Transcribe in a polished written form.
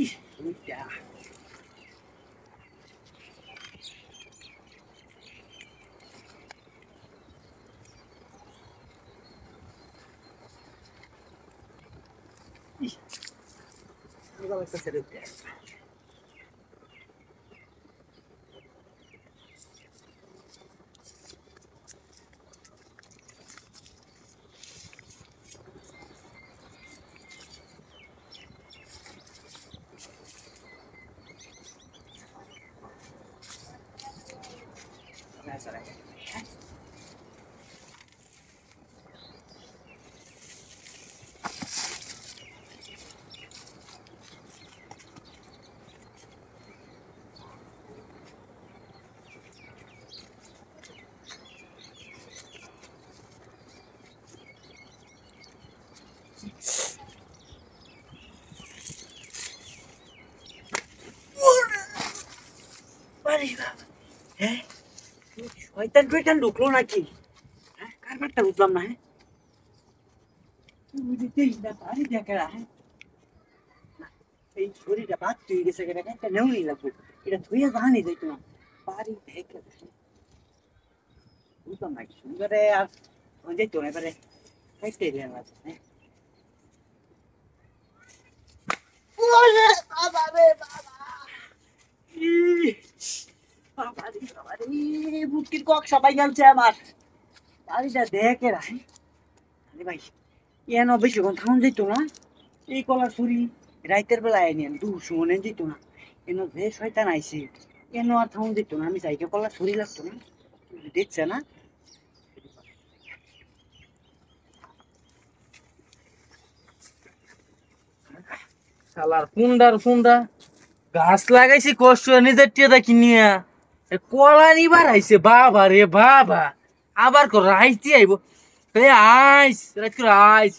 ইস, ওইটা। ইস, মজা লাগতেছে রে ওইটা। মজা লাগে। আরে বাবা, হ্যাঁ শয়তান টয়তান ঢুকলো নাকি? হ্যাঁ কারবারটা বুঝলাম না। হ্যাঁ বুঝতেই না পারি দেখে হ্যাঁ না, এই শরীরটা বাদ তুই গেছে কেন একটা নেওয়াই লাগবে। এটা ধুয়ে জানি যাইতো না পারি দেখে বুঝলাম না কি সুন্দরে আর যাইতো না এবারে খাইতে দিলাম আছে। হ্যাঁ ওরে বাবা রে বাবা, বাবা রে বাবা রে, বুকের কক সবাই গেলছে আমার। বাড়িটা দেখে রাখ। আরে ভাই এন বেশিক্ষণ থাউন যেত না। এই কলার ছুরি রাইতের বেলা আইনি দূর সুমনে যেত না। এন যে শয়তান আইছে এন আর থাউন যেত না। আমি যাইকে কলার ছুরি লাগতো না, দেখছে না। শালার কুন্ডার কুন্ডা গাছ লাগাইছি কষ্ট নিজের টিয়া কিনিয়া কলা নিবার আইছে বাবা রে বাবা। আবার রাইতে আইব আইস রাত করে আইস